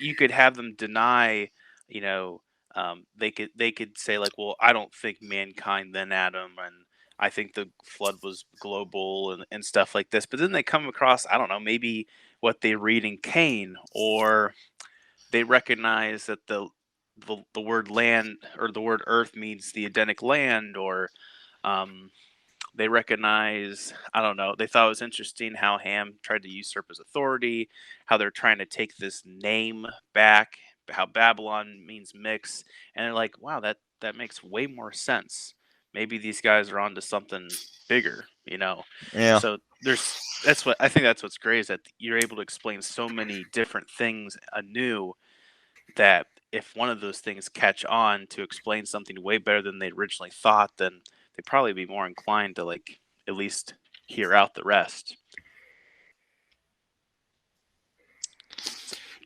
you could have them deny, you know, they could say like, well, I don't think mankind then Adam, and I think the flood was global and stuff like this. But then they come across, I don't know, maybe what they read in Cain, or they recognize that the word land or the word earth means the Edenic land, or um, they recognize, I don't know, they thought it was interesting how Ham tried to usurp his authority, how they're trying to take this name back, how Babylon means mix, and they're like, wow, that makes way more sense. Maybe these guys are onto something bigger, you know. Yeah. So that's what I think, that's what's great, is that you're able to explain so many different things anew, that if one of those things catch on to explain something way better than they originally thought, then they'd probably be more inclined to like at least hear out the rest.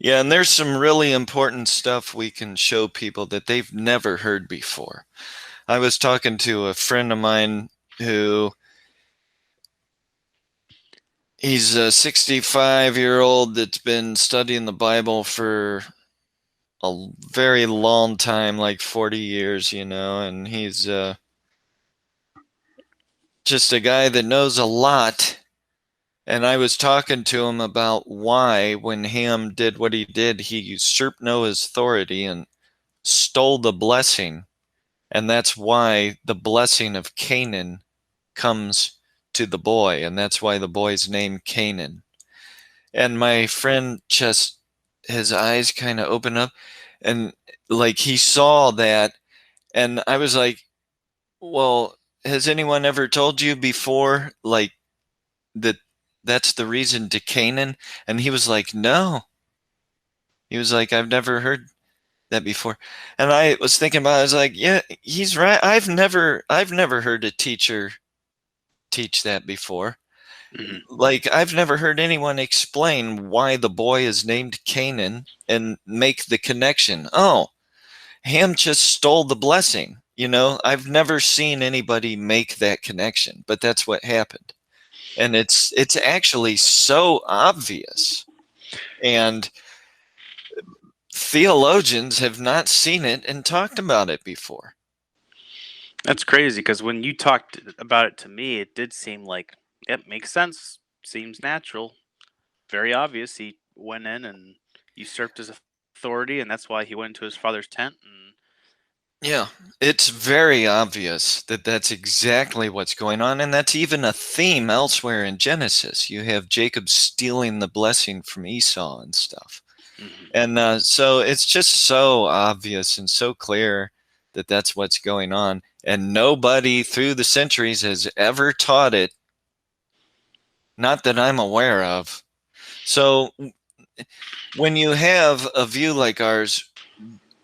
Yeah, and there's some really important stuff we can show people that they've never heard before. I was talking to a friend of mine who he's a 65-year-old that's been studying the Bible for a very long time, like 40 years, and he's just a guy that knows a lot. And I was talking to him about why, when Ham did what he did, he usurped Noah's authority and stole the blessing. And that's why the blessing of Canaan comes to the boy. And that's why the boy's named Canaan. And my friend just, his eyes kind of opened up and like he saw that. And I was like, well, has anyone ever told you before, like, that that's the reason to Canaan? And he was like, no. He was like, I've never heard that before. And I was thinking about it, I was like, yeah, he's right. I've never heard a teacher teach that before. Hmm. Like, I've never heard anyone explain why the boy is named Canaan and make the connection. Oh, Ham just stole the blessing. I've never seen anybody make that connection, but that's what happened. And it's actually so obvious. And theologians have not seen it and talked about it before. That's crazy, because when you talked about it to me, it did seem like it makes sense, seems natural, very obvious. He went in and usurped his authority, and that's why he went into his father's tent. And Yeah, it's very obvious that that's exactly what's going on. And that's even a theme elsewhere in Genesis. You have Jacob stealing the blessing from Esau and stuff. mhm. And so it's just so obvious and so clear that that's what's going on. And nobody through the centuries has ever taught it, not that I'm aware of. So when you have a view like ours,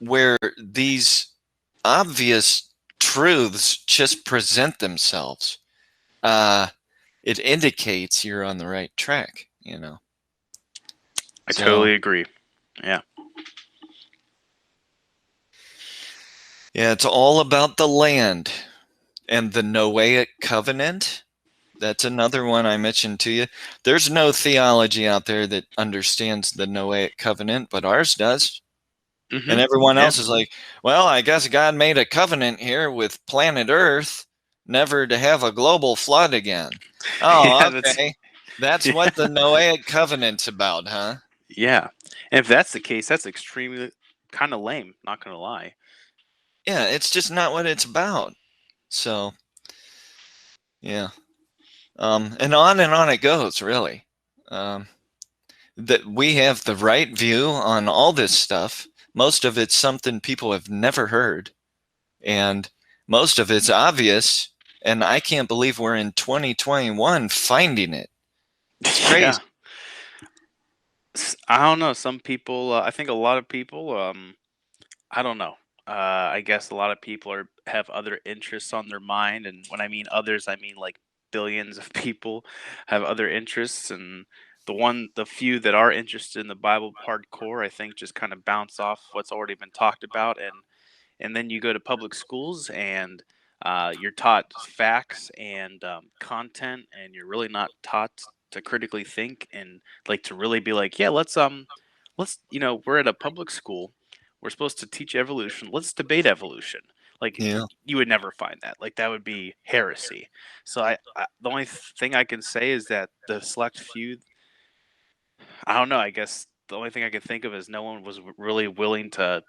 where these obvious truths just present themselves, it indicates you're on the right track. I So, totally agree. Yeah. yeah, it's all about the land and the Noahic covenant. That's another one I mentioned to you. There's no theology out there that understands the Noahic covenant, but ours does. And Hmm. everyone Yeah. else is like, well, I guess God made a covenant here with planet Earth never to have a global flood again. Oh, Yeah. That's okay. That's yeah. what the Noahic covenant's about, huh? Yeah. And if that's the case, that's extremely kind of lame. Not gonna lie. Yeah, it's just not what it's about. So, yeah. And on it goes, really. Um, that we have the right view on all this stuff. Most of it's something people have never heard, and most of it's obvious. And I can't believe we're in 2021 finding it. It's Yeah. crazy. I don't know. Some people, I think a lot of people, I don't know. I guess a lot of people have other interests on their mind, and when I mean others, I mean like billions of people have other interests, and the few that are interested in the Bible hardcore, I think, just kind of bounce off what's already been talked about, and then you go to public schools and you're taught facts and content, and you're really not taught to critically think and like to really be like, yeah, we're at a public school. We're supposed to teach evolution. Let's debate evolution. Like Yeah. you would never find that. Like that would be heresy. So the only thing I can say is that the select few, I don't know. I guess the only thing I can think of is no one was really willing to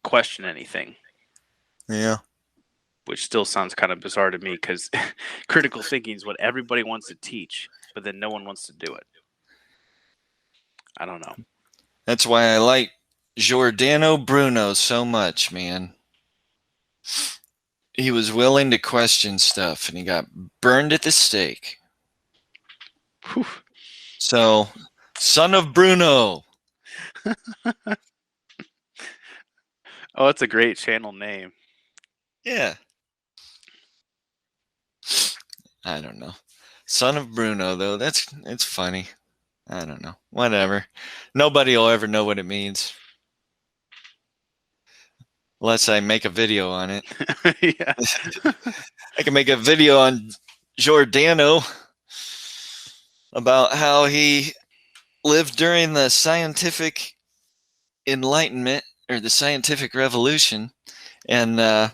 question anything, Yeah. which still sounds kind of bizarre to me because critical thinking is what everybody wants to teach, but then no one wants to do it. I don't know. That's why I like Giordano Bruno so much, man. He was willing to question stuff and he got burned at the stake. Whew. So, son of Bruno. Oh, that's a great channel name. Yeah. I don't know. Son of Bruno, though, it's funny. I don't know. Whatever. Nobody will ever know what it means. Unless I make a video on it. Yeah. I can make a video on Giordano about how he lived during the scientific enlightenment or the scientific revolution. And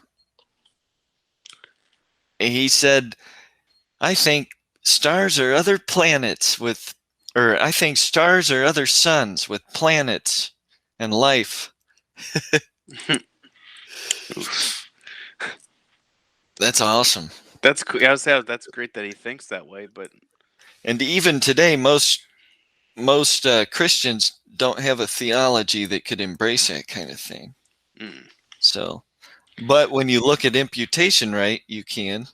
he said, I think stars are other planets with, or I think stars are other suns with planets and life. That's awesome. That's cool. I was saying that's great that he thinks that way, but And even today, most Christians don't have a theology that could embrace that kind of thing. So, but when you look at imputation, right, you can.